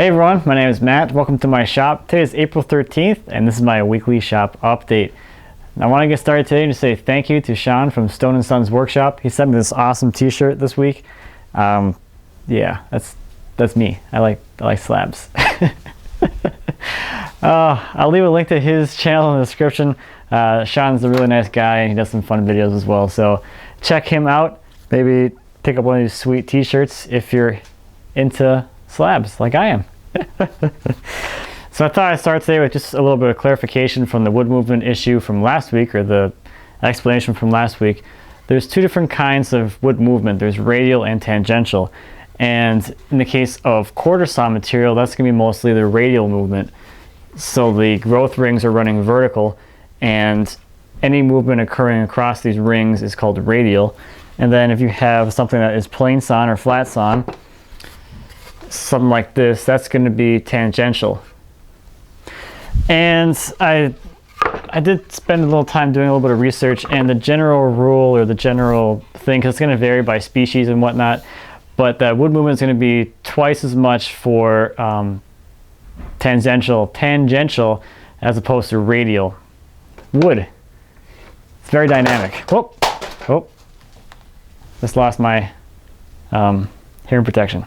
Hey everyone, my name is Matt. Welcome to my shop. Today is April 13th and this is my weekly shop update. I want to get started today and just say thank you to Sean from Stone & Sons Workshop. He sent me this awesome t-shirt this week. Yeah, that's me. I like slabs. I'll leave a link to his channel in the description. Sean's a really nice guy and he does some fun videos as well. So check him out. Maybe pick up one of these sweet t-shirts if you're into slabs like I am. So I thought I'd start today with just a little bit of clarification from the wood movement issue from last week, or the explanation from last week. There's two different kinds of wood movement. There's radial and tangential. And in the case of quarter saw material, that's going to be mostly the radial movement. So the growth rings are running vertical and any movement occurring across these rings is called radial. And then if you have something that is plain sawn or flat sawn, something like this, that's going to be tangential. And I did spend a little time doing a little bit of research, and the general rule or the general thing, because it's going to vary by species and whatnot, but that wood movement is going to be twice as much for tangential as opposed to radial wood. It's very dynamic. Oh, just lost my hearing protection.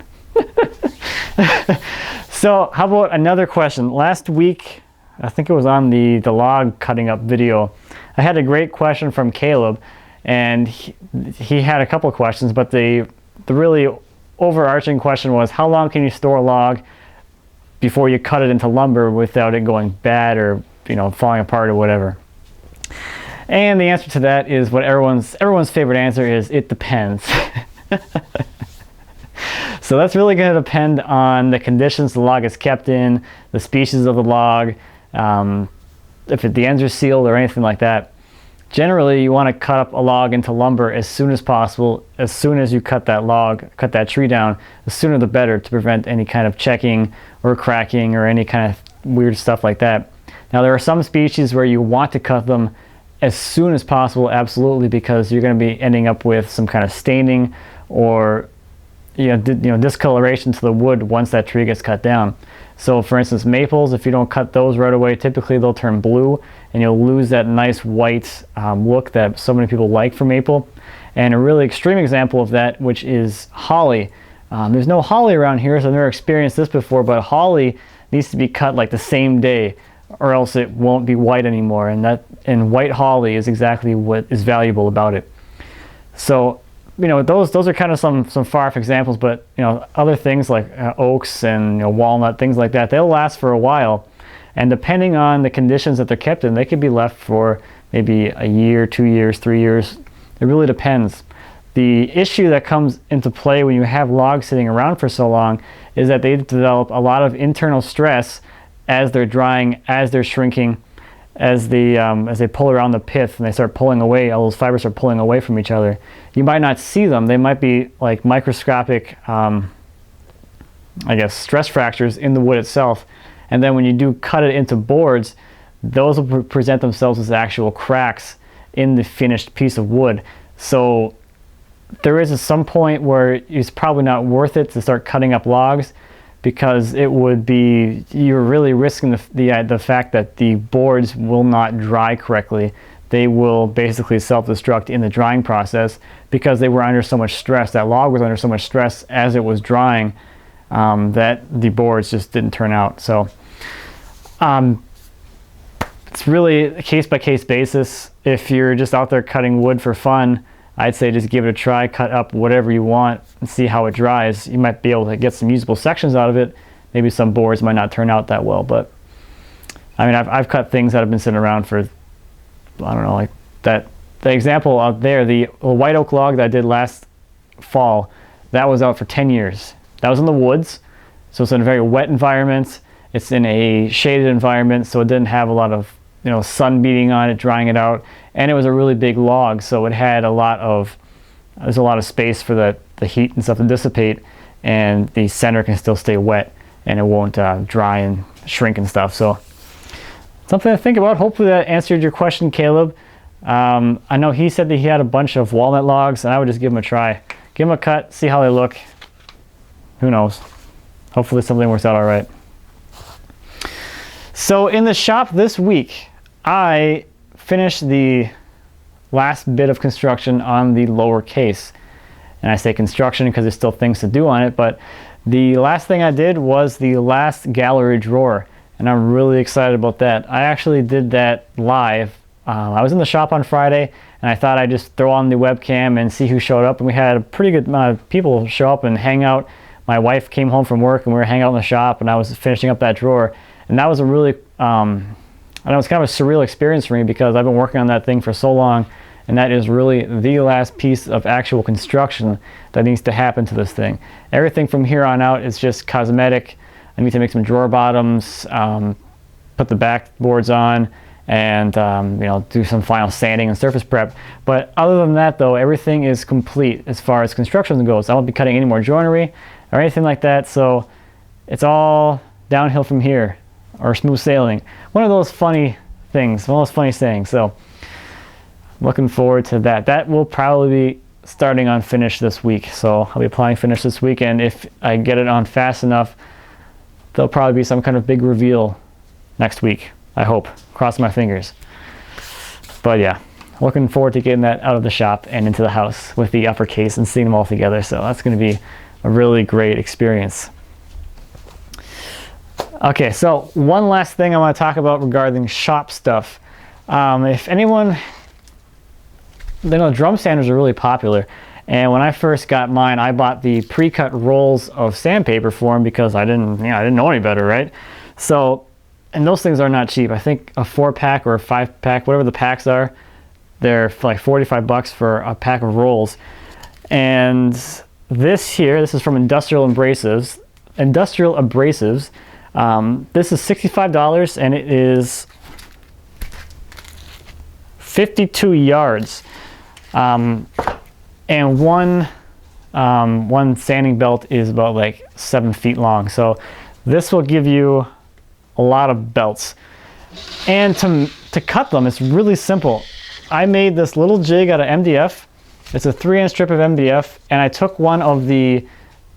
So how about another question? Last week, I think it was on the log cutting up video, I had a great question from Caleb, and he had a couple of questions, but the really overarching question was, how long can you store a log before you cut it into lumber without it going bad or falling apart or whatever? And the answer to that is what everyone's favorite answer is: it depends. So that's really going to depend on the conditions the log is kept in, the species of the log, if the ends are sealed or anything like that. Generally, you want to cut up a log into lumber as soon as possible. As soon as you cut that tree down, the sooner the better, to prevent any kind of checking or cracking or any kind of weird stuff like that. Now, there are some species where you want to cut them as soon as possible, absolutely, because you're going to be ending up with some kind of staining or discoloration to the wood once that tree gets cut down. So for instance, maples, if you don't cut those right away, typically they'll turn blue and you'll lose that nice white look that so many people like for maple. And a really extreme example of that, which is holly. There's no holly around here, so I've never experienced this before, but holly needs to be cut like the same day or else it won't be white anymore. And white holly is exactly what is valuable about it. So those are kind of some far-off examples, but other things like oaks and walnut, things like that, they'll last for a while, and depending on the conditions that they're kept in, they could be left for maybe a year, 2 years, 3 years. It really depends. The issue that comes into play when you have logs sitting around for so long is that they develop a lot of internal stress as they're drying, as they're shrinking, as they pull around the pith and they start pulling away, all those fibers are pulling away from each other. You might not see them. They might be like microscopic, stress fractures in the wood itself. And then when you do cut it into boards, those will present themselves as actual cracks in the finished piece of wood. So there is some point where it's probably not worth it to start cutting up logs, because it would be, you're really risking the fact that the boards will not dry correctly. They will basically self-destruct in the drying process because they were under so much stress. That log was under so much stress as it was drying that the boards just didn't turn out. So it's really a case-by-case basis. If you're just out there cutting wood for fun, I'd say just give it a try, cut up whatever you want and see how it dries. You might be able to get some usable sections out of it. Maybe some boards might not turn out that well, but I mean, I've cut things that have been sitting around for, I don't know, like the example out there, the white oak log that I did last fall, that was out for 10 years. That was in the woods, so it's in a very wet environment. It's in a shaded environment, so it didn't have a lot of sun beating on it, drying it out, and it was a really big log, so it had there's a lot of space for the heat and stuff to dissipate, and the center can still stay wet and it won't dry and shrink and stuff. So something to think about. Hopefully that answered your question, Caleb. I know he said that he had a bunch of walnut logs, and I would just give them a try. Give them a cut, see how they look. Who knows? hopefully something works out all right. So in the shop this week, I finished the last bit of construction on the lower case. And I say construction because there's still things to do on it, but the last thing I did was the last gallery drawer, and I'm really excited about that. I actually did that live. I was in the shop on Friday, and I thought I'd just throw on the webcam and see who showed up, and we had a pretty good amount of people show up and hang out. My wife came home from work, and we were hanging out in the shop, and I was finishing up that drawer, and that was a really, I know it's kind of a surreal experience for me because I've been working on that thing for so long, and that is really the last piece of actual construction that needs to happen to this thing. Everything from here on out is just cosmetic. I need to make some drawer bottoms, put the backboards on, and you know, do some final sanding and surface prep. But other than that though, everything is complete as far as construction goes. I won't be cutting any more joinery or anything like that, so it's all downhill from here, or smooth sailing. One of those funny things, one of those funny sayings. So looking forward to that. That will probably be starting on finish this week. So I'll be applying finish this week, and if I get it on fast enough, there'll probably be some kind of big reveal next week. I hope. Cross my fingers. But yeah, looking forward to getting that out of the shop and into the house with the upper case and seeing them all together. So that's going to be a really great experience. Okay, so one last thing I want to talk about regarding shop stuff. If anyone, you know, drum sanders are really popular, and when I first got mine, I bought the pre-cut rolls of sandpaper for them because I didn't know any better, right? So, and those things are not cheap. I think a 4-pack or a 5-pack, whatever the packs are, they're like $45 for a pack of rolls. And this here, this is from Industrial Abrasives. Industrial Abrasives. This is $65, and it is 52 yards. And one sanding belt is about like 7 feet long. So this will give you a lot of belts. And to cut them, it's really simple. I made this little jig out of MDF. It's a 3-inch strip of MDF, and I took one of the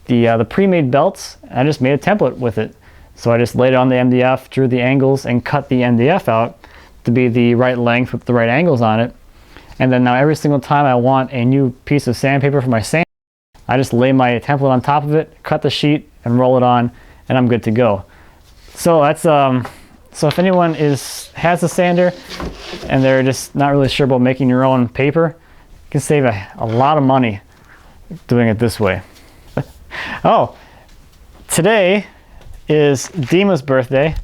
pre-made belts, and I just made a template with it. So I just laid it on the MDF, drew the angles, and cut the MDF out to be the right length with the right angles on it. And then now every single time I want a new piece of sandpaper for my sand, I just lay my template on top of it, cut the sheet, and roll it on, and I'm good to go. So that's so if anyone has a sander and they're just not really sure about making your own paper, you can save a lot of money doing it this way. Oh, today is Dima's birthday.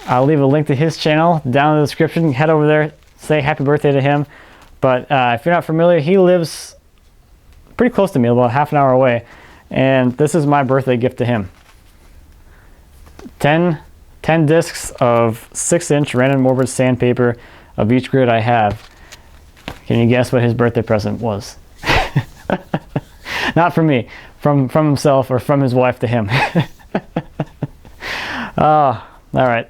I'll leave a link to his channel down in the description. Head over there, say happy birthday to him. But if you're not familiar, he lives pretty close to me, about half an hour away. And this is my birthday gift to him. 10 discs of 6-inch random molded sandpaper of each grit I have. Can you guess what his birthday present was? Not from me, from himself, or from his wife to him. Oh, all right.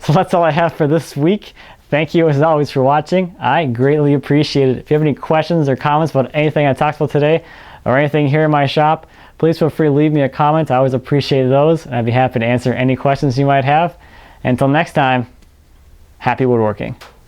So that's all I have for this week. Thank you as always for watching. I greatly appreciate it. If you have any questions or comments about anything I talked about today or anything here in my shop, please feel free to leave me a comment. I always appreciate those, and I'd be happy to answer any questions you might have. Until next time, happy woodworking.